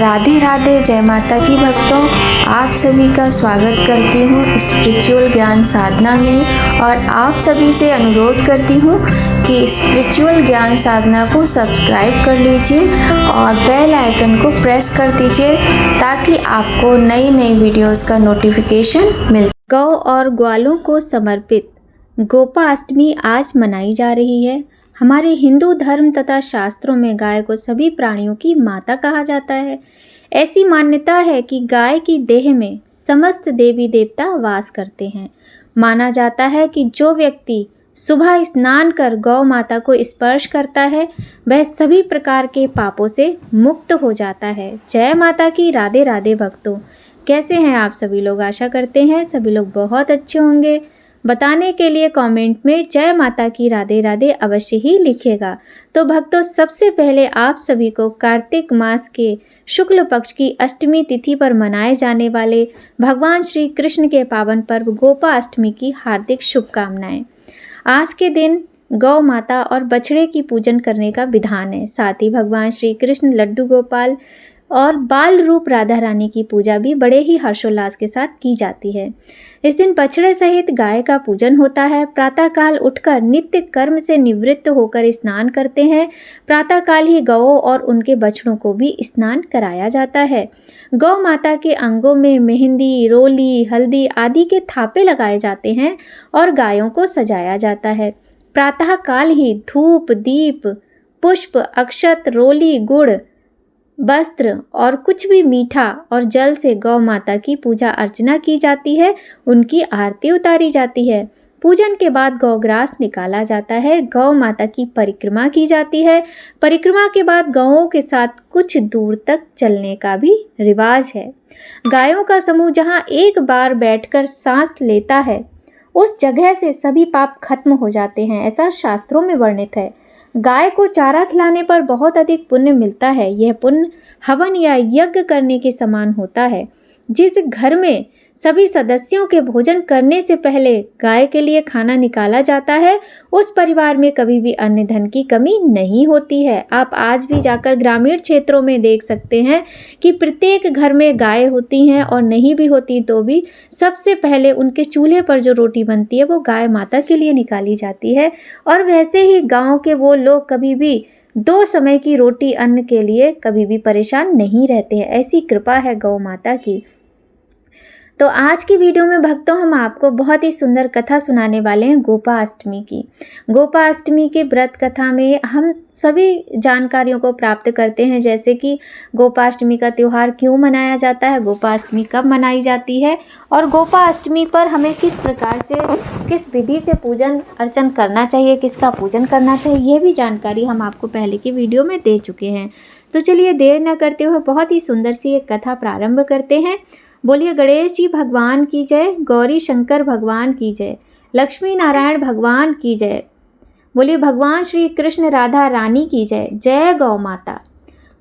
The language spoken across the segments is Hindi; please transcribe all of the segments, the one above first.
राधे राधे, जय माता की भक्तों। आप सभी का स्वागत करती हूँ स्पिरिचुअल ज्ञान साधना में और आप सभी से अनुरोध करती हूँ कि स्पिरिचुअल ज्ञान साधना को सब्सक्राइब कर लीजिए और बेल आइकन को प्रेस कर दीजिए ताकि आपको नई नई वीडियोस का नोटिफिकेशन मिल। गौ और ग्वालों को समर्पित गोपाष्टमी आज मनाई जा रही है। हमारे हिंदू धर्म तथा शास्त्रों में गाय को सभी प्राणियों की माता कहा जाता है। ऐसी मान्यता है कि गाय की देह में समस्त देवी देवता वास करते हैं। माना जाता है कि जो व्यक्ति सुबह स्नान कर गौ माता को स्पर्श करता है वह सभी प्रकार के पापों से मुक्त हो जाता है। जय माता की। राधे राधे भक्तों, कैसे हैं आप सभी लोग? आशा करते हैं सभी लोग बहुत अच्छे होंगे। बताने के लिए कमेंट में जय माता की राधे राधे अवश्य ही लिखिएगा। तो भक्तों, सबसे पहले आप सभी को कार्तिक मास के शुक्ल पक्ष की अष्टमी तिथि पर मनाए जाने वाले भगवान श्री कृष्ण के पावन पर्व गोपाष्टमी की हार्दिक शुभकामनाएं। आज के दिन गौ माता और बछड़े की पूजन करने का विधान है। साथ ही भगवान श्री कृष्ण लड्डू गोपाल और बाल रूप राधा रानी की पूजा भी बड़े ही हर्षोल्लास के साथ की जाती है। इस दिन बछड़े सहित गाय का पूजन होता है। प्रातःकाल उठकर नित्य कर्म से निवृत्त होकर स्नान करते हैं। प्रातःकाल ही गौओं और उनके बछड़ों को भी स्नान कराया जाता है। गौ माता के अंगों में मेहंदी, रोली, हल्दी आदि के थापे लगाए जाते हैं और गायों को सजाया जाता है। प्रातःकाल ही धूप, दीप, पुष्प, अक्षत, रोली, गुड़, वस्त्र और कुछ भी मीठा और जल से गौ माता की पूजा अर्चना की जाती है। उनकी आरती उतारी जाती है। पूजन के बाद गौग्रास निकाला जाता है। गौ माता की परिक्रमा की जाती है। परिक्रमा के बाद गौओं के साथ कुछ दूर तक चलने का भी रिवाज है। गायों का समूह जहां एक बार बैठकर सांस लेता है उस जगह से सभी पाप खत्म हो जाते हैं, ऐसा शास्त्रों में वर्णित है। गाय को चारा खिलाने पर बहुत अधिक पुण्य मिलता है। यह पुण्य हवन या यज्ञ करने के समान होता है। जिस घर में सभी सदस्यों के भोजन करने से पहले गाय के लिए खाना निकाला जाता है उस परिवार में कभी भी अन्न धन की कमी नहीं होती है। आप आज भी जाकर ग्रामीण क्षेत्रों में देख सकते हैं कि प्रत्येक घर में गाय होती हैं और नहीं भी होती तो भी सबसे पहले उनके चूल्हे पर जो रोटी बनती है वो गाय माता के लिए निकाली जाती है। और वैसे ही गाँव के वो लोग कभी भी 2 समय की रोटी अन्न के लिए कभी भी परेशान नहीं रहते हैं। ऐसी कृपा है गौ माता की। तो आज की वीडियो में भक्तों हम आपको बहुत ही सुंदर कथा सुनाने वाले हैं गोपाष्टमी की। गोपाष्टमी के व्रत कथा में हम सभी जानकारियों को प्राप्त करते हैं, जैसे कि गोपाष्टमी का त्यौहार क्यों मनाया जाता है, गोपाष्टमी कब मनाई जाती है और गोपाष्टमी पर हमें किस प्रकार से, किस विधि से पूजन अर्चन करना चाहिए, किसका पूजन करना चाहिए, ये भी जानकारी हम आपको पहले की वीडियो में दे चुके हैं। तो चलिए देर न करते हुए बहुत ही सुंदर सी एक कथा प्रारंभ करते हैं। बोलिए गणेश जी भगवान की जय, गौरी शंकर भगवान की जय, लक्ष्मी नारायण भगवान की जय। बोलिए भगवान श्री कृष्ण राधा रानी की जय। जय गौ माता।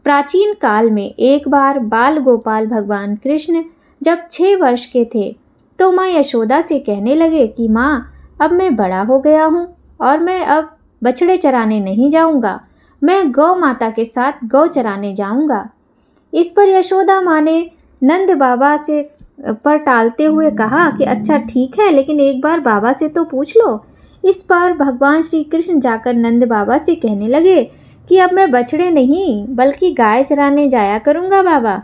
प्राचीन काल में एक बार बाल गोपाल भगवान कृष्ण जब 6 वर्ष के थे तो माँ यशोदा से कहने लगे कि माँ, अब मैं बड़ा हो गया हूँ और मैं अब बछड़े चराने नहीं जाऊँगा, मैं गौ माता के साथ गौ चराने जाऊँगा। इस पर यशोदा माँ ने नंद बाबा से पर टालते हुए कहा कि अच्छा ठीक है, लेकिन एक बार बाबा से तो पूछ लो। इस पर भगवान श्री कृष्ण जाकर नंद बाबा से कहने लगे कि अब मैं बछड़े नहीं बल्कि गाय चराने जाया करूँगा बाबा।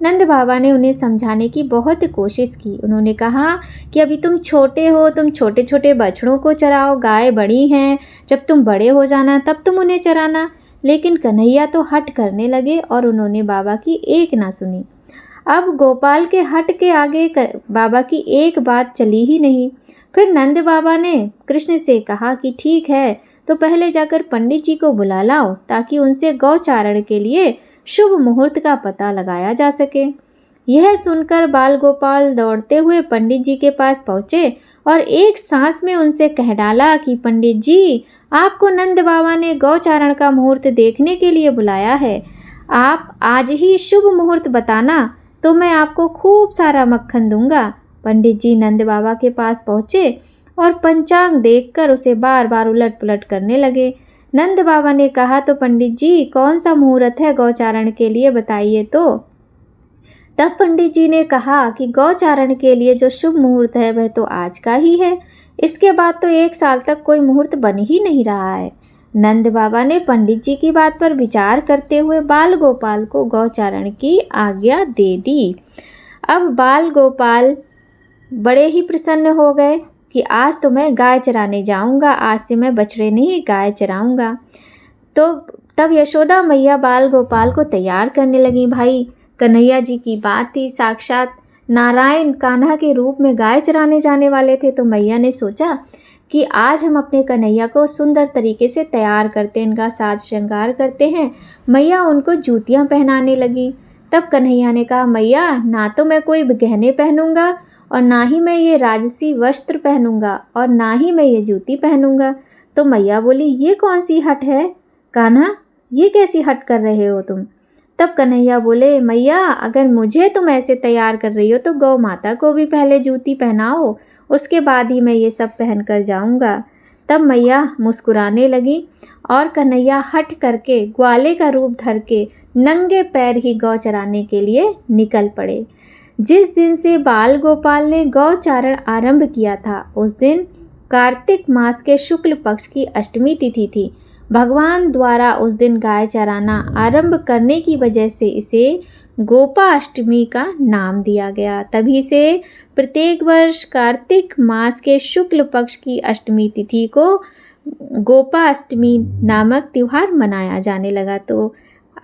नंद बाबा ने उन्हें समझाने की बहुत कोशिश की। उन्होंने कहा कि अभी तुम छोटे हो, तुम छोटे छोटे बछड़ों को चराओ, गाय बड़ी हैं, जब तुम बड़े हो जाना तब तुम उन्हें चराना। लेकिन कन्हैया तो हट करने लगे और उन्होंने बाबा की एक ना सुनी। अब गोपाल के हट के आगे बाबा की एक बात चली ही नहीं। फिर नंद बाबा ने कृष्ण से कहा कि ठीक है, तो पहले जाकर पंडित जी को बुला लाओ ताकि उनसे गौचारण के लिए शुभ मुहूर्त का पता लगाया जा सके। यह सुनकर बाल गोपाल दौड़ते हुए पंडित जी के पास पहुँचे और एक सांस में उनसे कह डाला कि पंडित जी, आपको नंद बाबा ने गौचारण का मुहूर्त देखने के लिए बुलाया है। आप आज ही शुभ मुहूर्त बताना तो मैं आपको खूब सारा मक्खन दूंगा। पंडित जी नंद बाबा के पास पहुँचे और पंचांग देखकर उसे बार बार उलट पुलट करने लगे। नंद बाबा ने कहा, तो पंडित जी कौन सा मुहूर्त है गौचारण के लिए, बताइए तो। तब पंडित जी ने कहा कि गौचारण के लिए जो शुभ मुहूर्त है वह तो आज का ही है, इसके बाद तो 1 साल तक कोई मुहूर्त बन ही नहीं रहा है। नंद बाबा ने पंडित जी की बात पर विचार करते हुए बाल गोपाल को गौचारण की आज्ञा दे दी। अब बाल गोपाल बड़े ही प्रसन्न हो गए कि आज तो मैं गाय चराने जाऊंगा, आज से मैं बछड़े नहीं गाय चराऊंगा। तो तब यशोदा मैया बाल गोपाल को तैयार करने लगी। भाई कन्हैया जी की बात थी, साक्षात नारायण कान्हा के रूप में गाय चराने जाने वाले थे। तो मैया ने सोचा कि आज हम अपने कन्हैया को सुंदर तरीके से तैयार करते हैं, इनका साज श्रृंगार करते हैं। मैया उनको जूतियाँ पहनाने लगी। तब कन्हैया ने कहा, मैया ना तो मैं कोई गहने पहनूंगा और ना ही मैं ये राजसी वस्त्र पहनूंगा और ना ही मैं ये जूती पहनूंगा। तो मैया बोली, ये कौन सी हट है कान्हा, ये कैसी हट कर रहे हो तुम? तब कन्हैया बोले, मैया अगर मुझे तुम ऐसे तैयार कर रही हो तो गौ माता को भी पहले जूती पहनाओ, उसके बाद ही मैं ये सब पहन कर जाऊँगा। तब मैया मुस्कुराने लगी और कन्हैया हट करके ग्वाले का रूप धर के नंगे पैर ही गौ चराने के लिए निकल पड़े। जिस दिन से बाल गोपाल ने गौचारण आरंभ किया था उस दिन कार्तिक मास के शुक्ल पक्ष की अष्टमी तिथि थी। भगवान द्वारा उस दिन गाय चराना आरंभ करने की वजह से इसे गोपाष्टमी का नाम दिया गया। तभी से प्रत्येक वर्ष कार्तिक मास के शुक्ल पक्ष की अष्टमी तिथि को गोपाष्टमी नामक त्यौहार मनाया जाने लगा। तो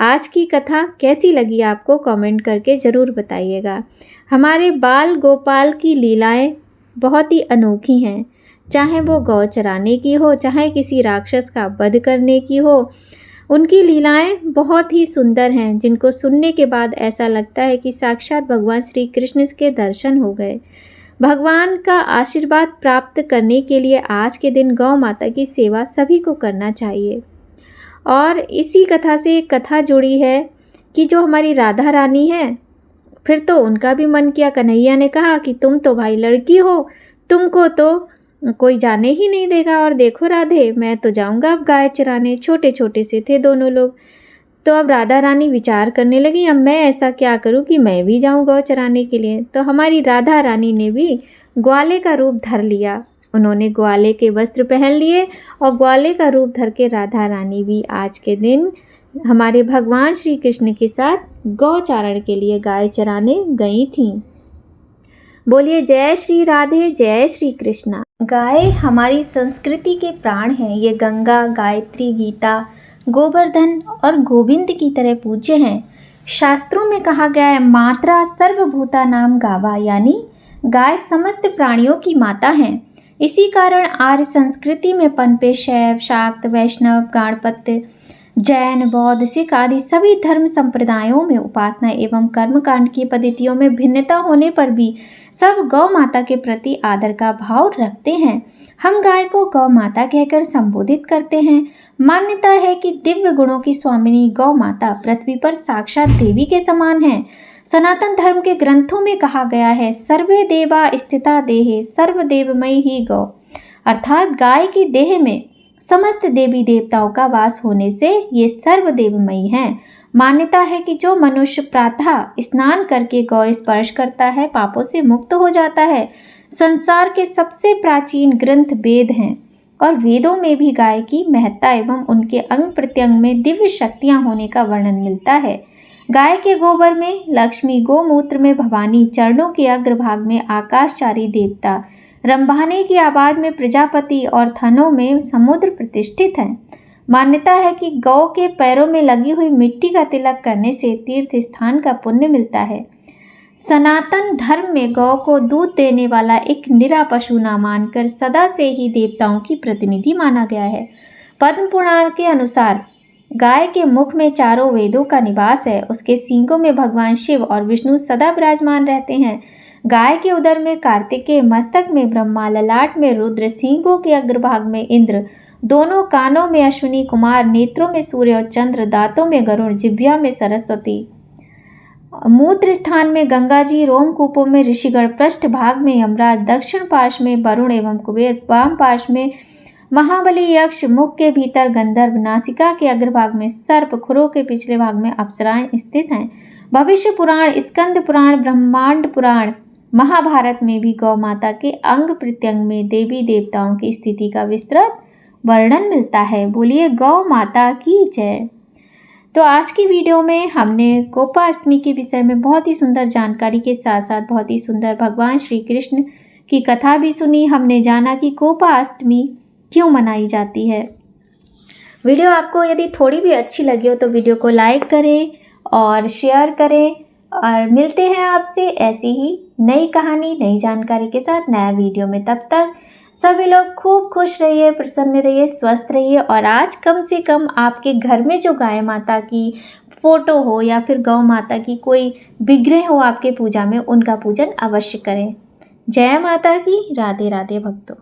आज की कथा कैसी लगी आपको कमेंट करके ज़रूर बताइएगा। हमारे बाल गोपाल की लीलाएं बहुत ही अनोखी हैं, चाहे वो गौ चराने की हो, चाहे किसी राक्षस का वध करने की हो। उनकी लीलाएं बहुत ही सुंदर हैं, जिनको सुनने के बाद ऐसा लगता है कि साक्षात भगवान श्री कृष्ण के दर्शन हो गए। भगवान का आशीर्वाद प्राप्त करने के लिए आज के दिन गौ माता की सेवा सभी को करना चाहिए। और इसी कथा से एक कथा जुड़ी है कि जो हमारी राधा रानी है, फिर तो उनका भी मन किया। कन्हैया ने कहा कि तुम तो भाई लड़की हो, तुमको तो कोई जाने ही नहीं देगा, और देखो राधे मैं तो जाऊंगा अब गाय चराने। छोटे छोटे से थे दोनों लोग। तो अब राधा रानी विचार करने लगी, अब मैं ऐसा क्या करूं कि मैं भी जाऊं गौ चराने के लिए। तो हमारी राधा रानी ने भी ग्वाले का रूप धर लिया। उन्होंने ग्वाले के वस्त्र पहन लिए और ग्वाले का रूप धर के राधा रानी भी आज के दिन हमारे भगवान श्री कृष्ण के साथ गौचारण के लिए गाय चराने गई थीं। बोलिए जय श्री राधे, जय श्री कृष्णा। गाय हमारी संस्कृति के प्राण हैं। ये गंगा, गायत्री, गीता, गोवर्धन और गोविंद की तरह पूज्य हैं। शास्त्रों में कहा गया है, मात्रा सर्वभूता नाम गावा, यानी गाय समस्त प्राणियों की माता हैं। इसी कारण आर्य संस्कृति में पनपे शैव, शाक्त, वैष्णव, गाणपत्य, जैन, बौद्ध, सिख आदि सभी धर्म संप्रदायों में उपासना एवं कर्मकांड की पद्धतियों में भिन्नता होने पर भी सब गौ माता के प्रति आदर का भाव रखते हैं। हम गाय को गौ माता कहकर संबोधित करते हैं। मान्यता है कि दिव्य गुणों की स्वामिनी गौ माता पृथ्वी पर साक्षात देवी के समान है। सनातन धर्म के ग्रंथों में कहा गया है, सर्वे देवा स्थिता देहे सर्वदेवमयी ही गौ, अर्थात गाय की देह में समस्त देवी देवताओं का वास होने से ये सर्वदेवमयी हैं। मान्यता है कि जो मनुष्य प्रातः स्नान करके गौ स्पर्श करता है पापों से मुक्त हो जाता है। संसार के सबसे प्राचीन ग्रंथ वेद हैं और वेदों में भी गाय की महत्ता एवं उनके अंग प्रत्यंग में दिव्य शक्तियां होने का वर्णन मिलता है। गाय के गोबर में लक्ष्मी, गोमूत्र में भवानी, चरणों के अग्रभाग में आकाशचारी देवता, रंभाने की आवाज में प्रजापति और थनों में समुद्र प्रतिष्ठित हैं। मान्यता है कि गौ के पैरों में लगी हुई मिट्टी का तिलक करने से तीर्थ स्थान का पुण्य मिलता है। सनातन धर्म में गौ को दूध देने वाला एक निरा पशु न मानकर सदा से ही देवताओं की प्रतिनिधि माना गया है। पद्म पुराण के अनुसार गाय के मुख में चारों वेदों का निवास है। उसके सींगों में भगवान शिव और विष्णु सदा विराजमान रहते हैं। गाय के उदर में कार्तिकेय, मस्तक में ब्रह्मा, ललाट में रुद्र, सींगों के अग्रभाग में इंद्र, दोनों कानों में अश्विनी कुमार, नेत्रों में सूर्य और चंद्र, दांतों में गरुड़, जिह्वा में सरस्वती, मूत्र स्थान में गंगा जी, रोमकूपों में ऋषिगण, पृष्ठ भाग में यमराज, दक्षिण पार्श्व में वरुण एवं कुबेर, वाम पार्श्व में महाबली यक्ष, मुख के भीतर गंधर्व, नासिका के अग्रभाग में सर्प, खुरों के पिछले भाग में अप्सराएं स्थित हैं। भविष्य पुराण, स्कंद पुराण, ब्रह्मांड पुराण, महाभारत में भी गौ माता के अंग प्रत्यंग में देवी देवताओं की स्थिति का विस्तृत वर्णन मिलता है। बोलिए गौ माता की जय। तो आज की वीडियो में हमने गोपाष्टमी के विषय में बहुत ही सुंदर जानकारी के साथ साथ बहुत ही सुंदर भगवान श्री कृष्ण की कथा भी सुनी। हमने जाना कि गोपाष्टमी क्यों मनाई जाती है। वीडियो आपको यदि थोड़ी भी अच्छी लगी हो तो वीडियो को लाइक करें और शेयर करें, और मिलते हैं आपसे ऐसी ही नई कहानी, नई जानकारी के साथ नया वीडियो में। तब तक सभी लोग खूब खुश रहिए, प्रसन्न रहिए, स्वस्थ रहिए। और आज कम से कम आपके घर में जो गाय माता की फ़ोटो हो या फिर गौ माता की कोई विग्रह हो आपके पूजा में, उनका पूजन अवश्य करें। जय माता की। राधे राधे भक्तों।